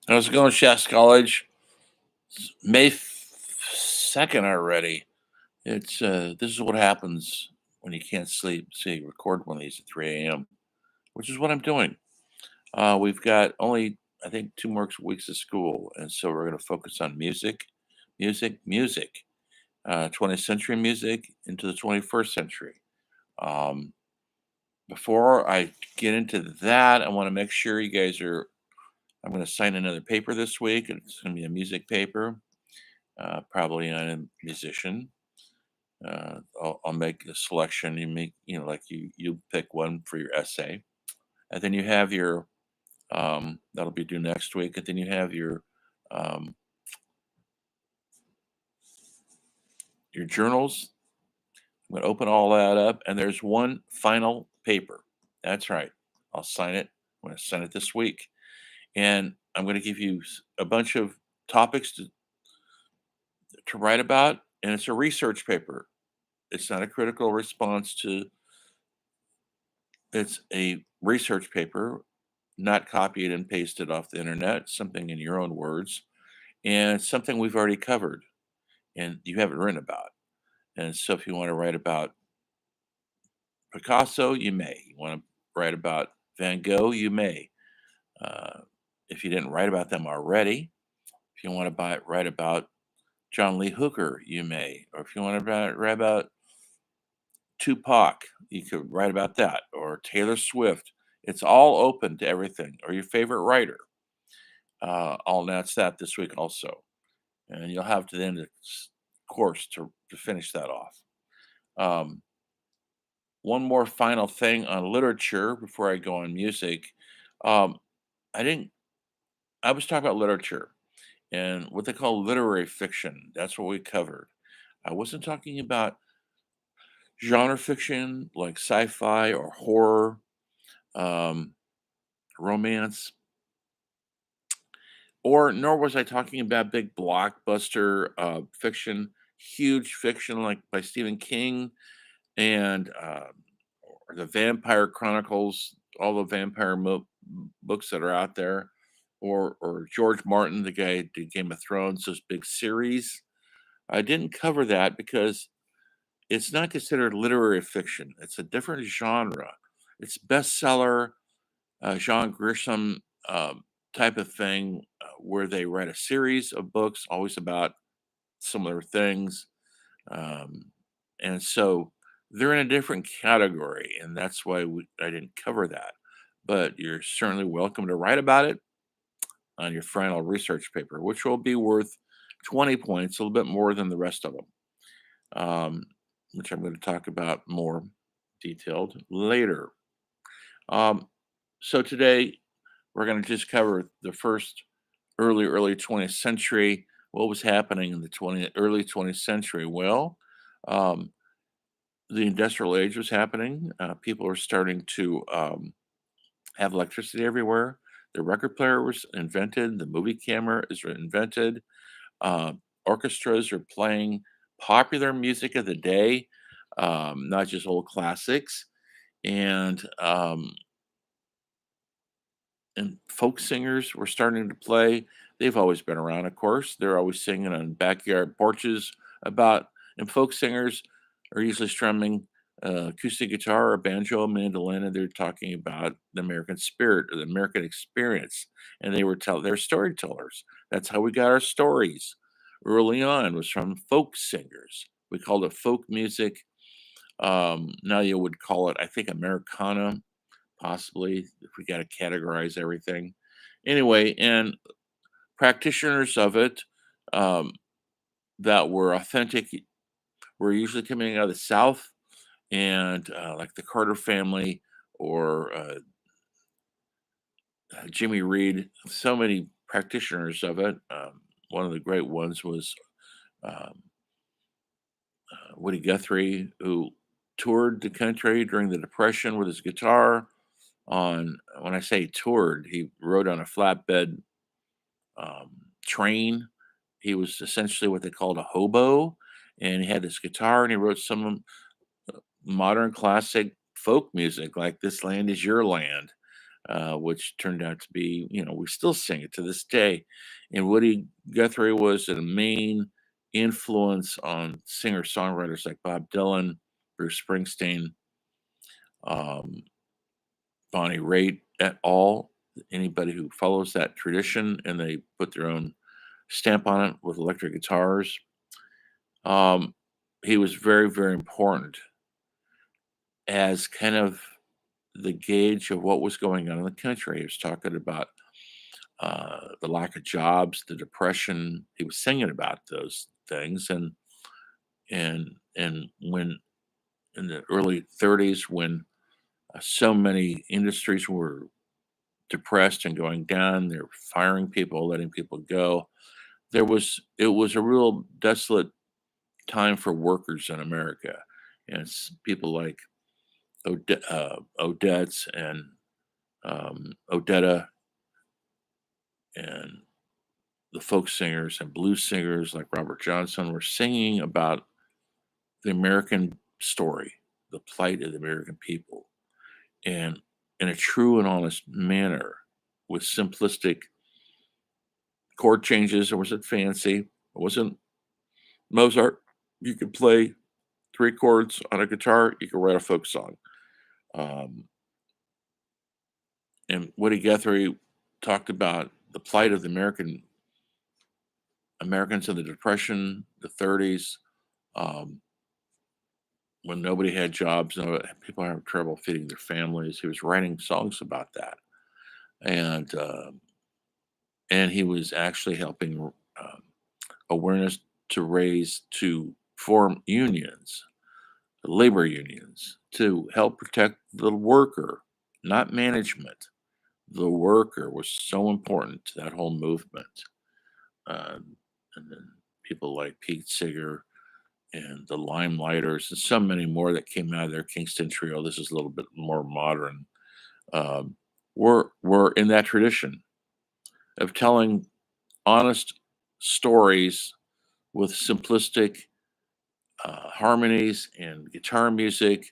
How's it going, Shasta College? May 2nd already. It's This is what happens when you can't sleep. See, record one of these at 3 a.m., which is what I'm doing. We've got only, I think, 2 more weeks of school, and so we're going to focus on music, music. 20th century music into the 21st century. Um, Before I get into that, I want to make sure you guys are. I'm going to sign another paper this week. And it's going to be a music paper, probably on a musician. I'll make a selection. You make, like you pick one for your essay, and then you have your that'll be due next week, and then you have um, your journals. I'm going to open all that up, and there's one final paper. That's right. I'll sign it. I'm going to sign it this week, and I'm going to give you a bunch of topics to write about, and it's a research paper. It's not a critical response to. It's a research paper, not copied and pasted off the internet, something in your own words, and it's something we've already covered and you haven't written about. And so if you want to write about Picasso, you may. You want to write about Van Gogh, you may. Uh, if you didn't write about them already, if you want to write about John Lee Hooker, you may. Or if you want to write about Tupac, you could write about that. Or Taylor Swift. It's all open to everything. Or your favorite writer. I'll announce that this week also, and you'll have to the end of the course to finish that off. Um, One more final thing on literature before I go on music. Um, I didn't. I was talking about literature and what they call literary fiction. That's what we covered. I wasn't talking about genre fiction like sci-fi or horror, um, romance, or nor was I talking about big blockbuster fiction, huge fiction like by Stephen King and or the Vampire Chronicles, all the books that are out there, or George Martin, the guy who did Game of Thrones, those big series. I didn't cover that because it's not considered literary fiction. It's a different genre. It's bestseller, John Grisham type of thing, where they write a series of books, always about similar things. Um, and so they're in a different category, and that's why I didn't cover that. But you're certainly welcome to write about it on your final research paper, which will be worth 20 points, a little bit more than the rest of them, um, which I'm going to talk about more detailed later. Um, so today we're going to just cover the first early 20th century. What was happening in the early 20th century? Well, um, the industrial age was happening. People were starting to have electricity everywhere. The record player was invented. The movie camera is invented. Uh, Orchestras are playing popular music of the day, not just old classics. And folk singers were starting to play. They've always been around, of course. They're always singing on backyard porches about, and folk singers are usually strumming acoustic guitar or banjo, mandolin, and they're talking about the American spirit or the American experience. And they're storytellers. That's how we got our stories early on, was from folk singers. We called it folk music. Now you would call it, I think, Americana, possibly, if we got to categorize everything. Anyway, and practitioners of it, um, that were authentic, were usually coming out of the South, and like the Carter family or Jimmy Reed, so many practitioners of it. One of the great ones was um, Woody Guthrie, who toured the country during the Depression with his guitar. When I say toured, he rode on a flatbed um, train. He was essentially what they called a hobo, and he had his guitar and he wrote some modern classic folk music like "This Land Is Your Land." which turned out to be, we still sing it to this day. And Woody Guthrie was a main influence on singer songwriters like Bob Dylan, Bruce Springsteen, um, Bonnie Raitt et al. Anybody who follows that tradition and they put their own stamp on it with electric guitars. Um, he was very, very important as kind of the gauge of what was going on in the country. He was talking about the lack of jobs, the depression. He was singing about those things, and when in the early 30s, when so many industries were depressed and going down, they're firing people, letting people go. It was a real desolate time for workers in America, and people like Odets and Odetta and the folk singers and blues singers like Robert Johnson were singing about the American story, the plight of the American people, and in a true and honest manner with simplistic chord changes. It wasn't fancy. It wasn't Mozart. You could play three chords on a guitar, you could write a folk song. Um, and Woody Guthrie talked about the plight of the Americans in the Depression, the 30s, um, when nobody had jobs, people having trouble feeding their families. He was writing songs about that, and he was actually helping awareness to form unions, labor unions, to help protect the worker, not management. The worker was so important to that whole movement. And then people like Pete Seeger and the Limelighters and so many more that came out of their Kingston Trio. This is a little bit more modern. Um, were in that tradition of telling honest stories with simplistic harmonies and guitar music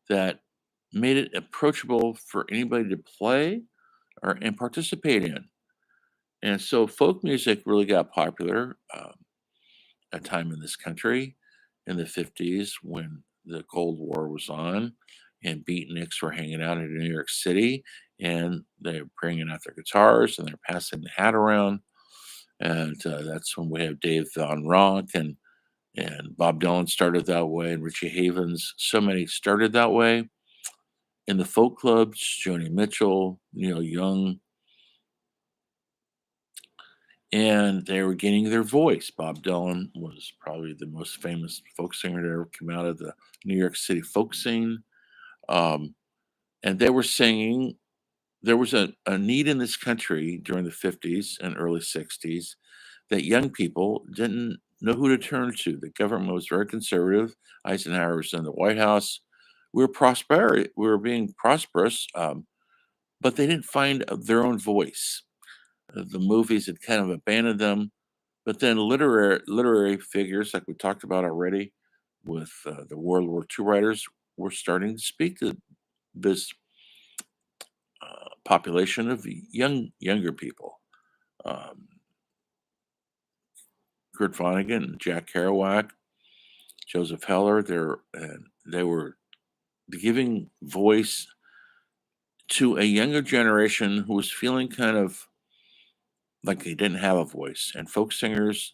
that made it approachable for anybody to play and participate in. And so folk music really got popular a time in this country in the 50s when the Cold War was on and beatniks were hanging out in New York City and they're bringing out their guitars and they're passing the hat around. And that's when we have Dave Von Ronk and Bob Dylan started that way, and Richie Havens. So many started that way. In the folk clubs, Joni Mitchell, Neil Young, and they were gaining their voice. Bob Dylan was probably the most famous folk singer to ever come out of the New York City folk scene. Um, and they were singing. There was a need in this country during the 50s and early 60s that young people didn't know who to turn to. The government was very conservative. Eisenhower was in the White House. We were being prosperous, but they didn't find their own voice. The movies had kind of abandoned them. But then literary figures, like we talked about already, with the World War II writers, were starting to speak to this population of younger people. Um, Kurt Vonnegut, Jack Kerouac, Joseph Heller, they were giving voice to a younger generation who was feeling kind of like they didn't have a voice. And folk singers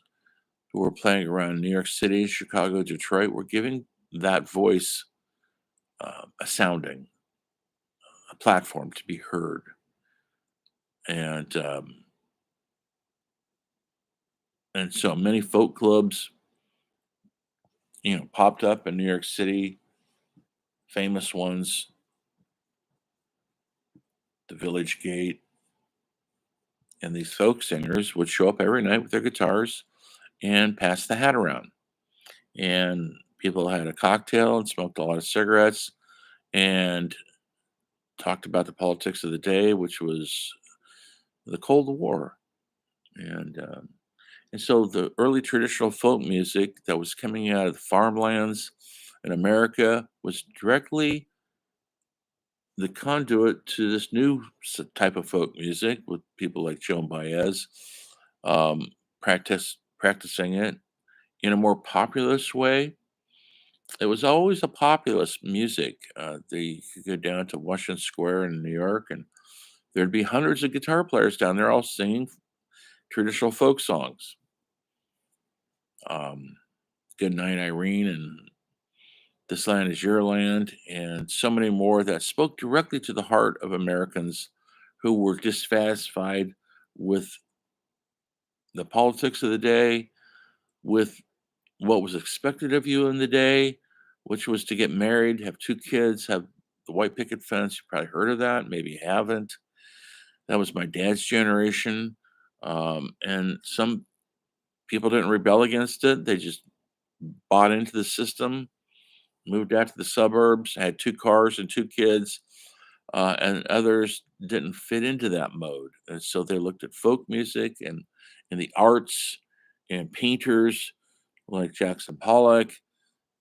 who were playing around New York City, Chicago, Detroit were giving that voice a sounding, a platform to be heard. And and so many folk clubs, popped up in New York City. Famous ones, the Village Gate, and these folk singers would show up every night with their guitars and pass the hat around. And people had a cocktail and smoked a lot of cigarettes and talked about the politics of the day, which was the Cold War. And so the early traditional folk music that was coming out of the farmlands in America was directly the conduit to this new type of folk music with people like Joan Baez, um, practicing it in a more populist way. It was always a populist music. You could go down to Washington Square in New York, and there'd be hundreds of guitar players down there all singing traditional folk songs. Um, Good Night, Irene, and This Land Is Your Land, and so many more that spoke directly to the heart of Americans who were dissatisfied with the politics of the day, with what was expected of you in the day, which was to get married, have 2 kids, have the white picket fence. You probably heard of that, maybe you haven't. That was my dad's generation, and some people didn't rebel against it. They just bought into the system, moved out to the suburbs, had 2 cars and 2 kids, and others didn't fit into that mode, and so they looked at folk music and the arts and painters like Jackson Pollock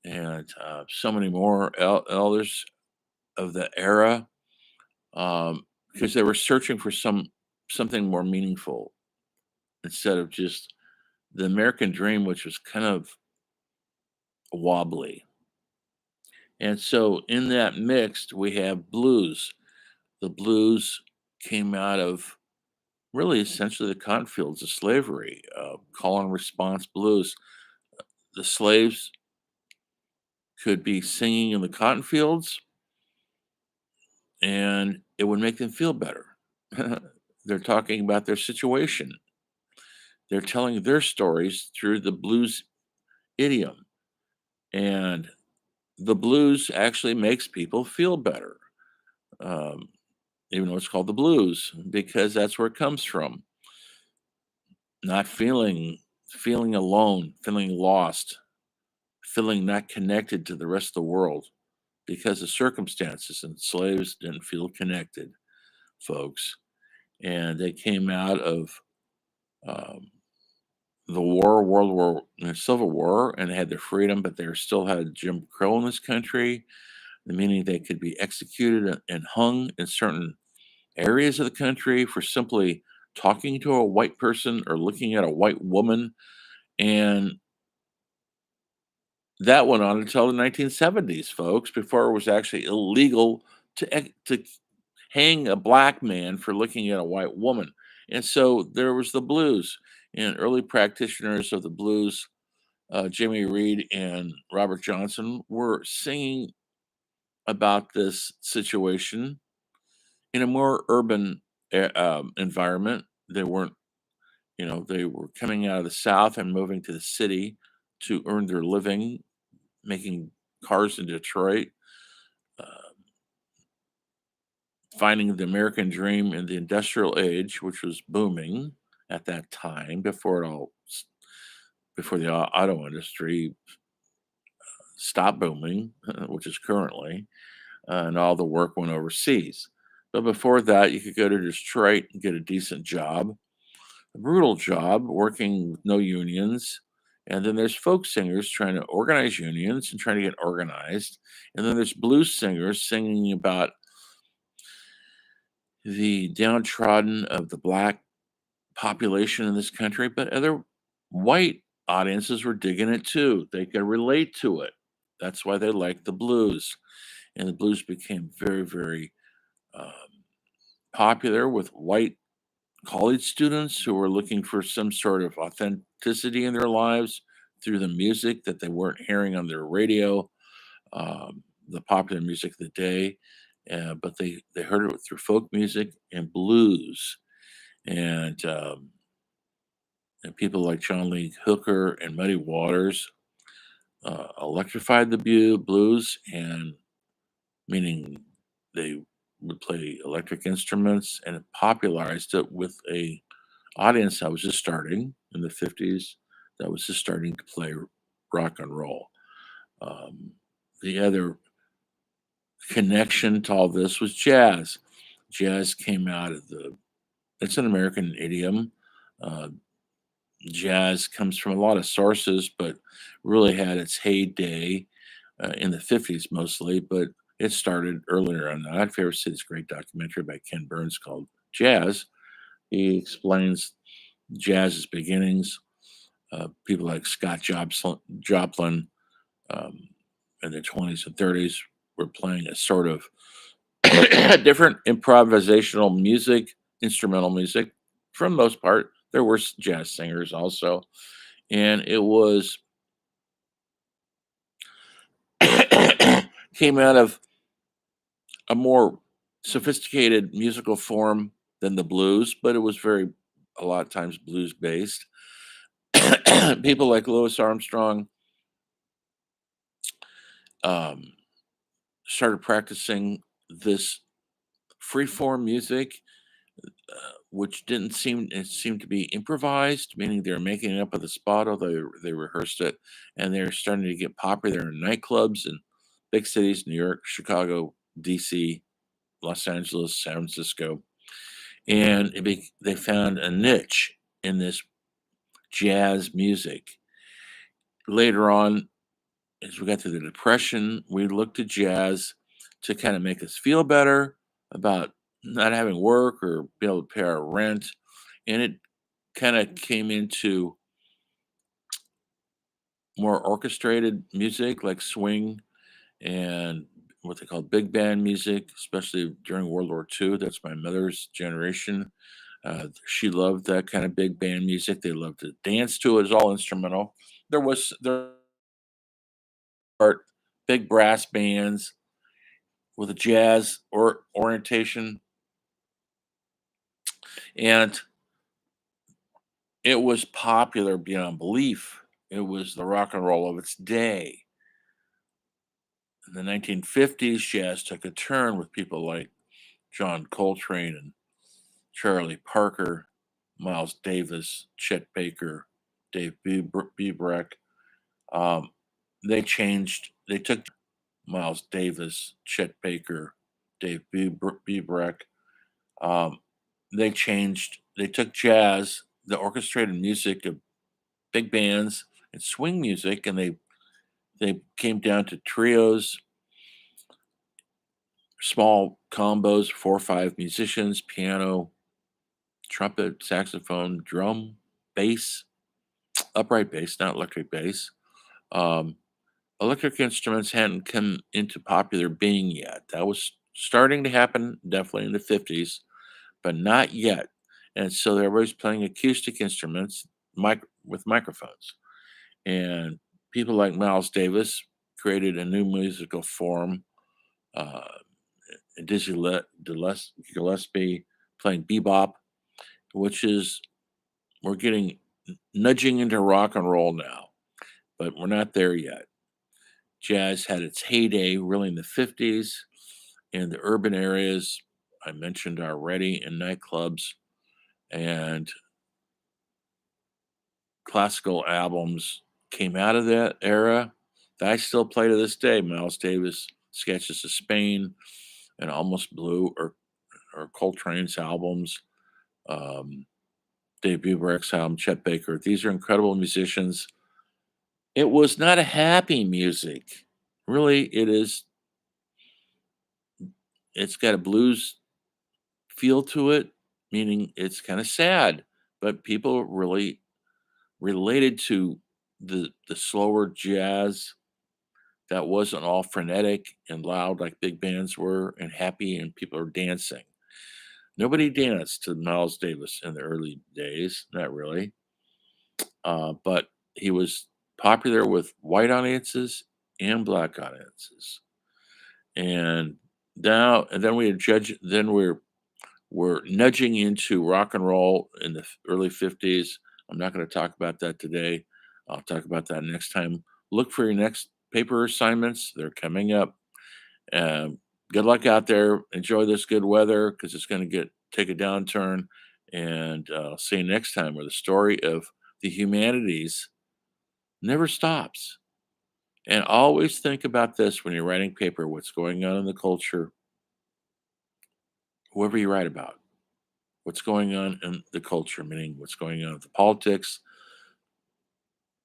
and so many more elders of the era, because they were searching for something more meaningful instead of just the American dream, which was kind of wobbly. And so in that mixed, we have blues. The blues came out of really essentially the cotton fields of slavery, call and response blues. The slaves could be singing in the cotton fields and it would make them feel better. They're talking about their situation. They're telling their stories through the blues idiom. And the blues actually makes people feel better, um, even though it's called the blues, because that's where it comes from. Not feeling alone, feeling lost, feeling not connected to the rest of the world because of circumstances. And slaves didn't feel connected, folks. And they came out of um, the war, Civil War, and they had their freedom, but they still had Jim Crow in this country, meaning they could be executed and hung in certain areas of the country for simply talking to a white person or looking at a white woman. And that went on until the 1970s, folks, before it was actually illegal to hang a black man for looking at a white woman. And so there was the blues, and early practitioners of the blues, Jimmy Reed and Robert Johnson, were singing about this situation in a more urban environment. They weren't, they were coming out of the South and moving to the city to earn their living, making cars in Detroit, uh, finding the American dream in the industrial age, which was booming at that time before the auto industry stopped booming, which is currently, and all the work went overseas. But before that, you could go to Detroit and get a decent job, a brutal job, working with no unions. And then there's folk singers trying to organize unions and trying to get organized. And then there's blues singers singing about the downtrodden of the black population in this country, but other white audiences were digging it too. They could relate to it. That's why they liked the blues. And the blues became very, very um, popular with white college students who were looking for some sort of authenticity in their lives through the music that they weren't hearing on their radio, the popular music of the day. But they heard it through folk music and blues. And people like John Lee Hooker and Muddy Waters electrified the blues, and meaning they would play electric instruments and it popularized it with a audience that was just starting in the 50s, that was just starting to play rock and roll. Um, the other connection to all this was jazz. Jazz came out of it's an American idiom. Uh, Jazz comes from a lot of sources, but really had its heyday in the 50s mostly. But it started earlier on. I'd ever see this great documentary by Ken Burns called Jazz. He explains jazz's beginnings. People like Joplin um, in the 20s and 30s were playing a sort of different improvisational music, instrumental music. For the most part, there were jazz singers also, and it was came out of a more sophisticated musical form than the blues, but it was very a lot of times blues based. People like Louis Armstrong um, started practicing this free form music, which didn't seem it seemed to be improvised, meaning they were making it up on the spot, although they rehearsed it, and they're starting to get popular in nightclubs in big cities, New York, Chicago, DC, Los Angeles, San Francisco, and they found a niche in this jazz music. Later on, as we got through the Depression, we looked at jazz to kind of make us feel better about not having work or be able to pay our rent. And it kind of came into more orchestrated music like swing and what they call big band music, especially during World War II. That's my mother's generation. She loved that kind of big band music. They loved to dance to it. It was all instrumental. There are big brass bands with a jazz or orientation, and it was popular beyond belief. It was the rock and roll of its day. In the 1950s, jazz took a turn with people like John Coltrane and Charlie Parker, Miles Davis, Chet Baker, Dave Bieberek. Um, they took Miles Davis, Chet Baker, Bieberek. Um, they took jazz, the orchestrated music of big bands and swing music, and they came down to trios, small combos, 4 or 5 musicians, piano, trumpet, saxophone, drum, bass, upright bass, not electric bass. Um, Electric instruments hadn't come into popular being yet. That was starting to happen definitely in the 50s, but not yet. And so everybody's playing acoustic instruments with microphones. And people like Miles Davis created a new musical form. Uh, Gillespie playing bebop, which is we're getting nudging into rock and roll now, but we're not there yet. Jazz had its heyday really in the 50s in the urban areas I mentioned already in nightclubs, and classical albums came out of that era that I still play to this day. Miles Davis, Sketches of Spain, and Almost Blue, or Coltrane's albums, um, Dave Brubeck's album, Chet Baker. These are incredible musicians. It was not a happy music. Really, it's got a blues feel to it, meaning it's kind of sad, but people really related to the slower jazz that wasn't all frenetic and loud like big bands were and happy and people are dancing. Nobody danced to Miles Davis in the early days, not really. But he was popular with white audiences and black audiences. And and then we're nudging into rock and roll in the early 50s. I'm not going to talk about that today. I'll talk about that next time. Look for your next paper assignments. They're coming up. Um, Good luck out there. Enjoy this good weather because it's going to take a downturn. And I'll see you next time where the story of the humanities never stops. And always think about this when you're writing paper, what's going on in the culture, whoever you write about, what's going on in the culture, meaning what's going on with the politics,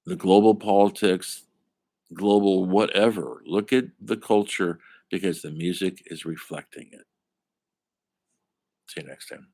the global politics, global whatever. Look at the culture because the music is reflecting it. See you next time.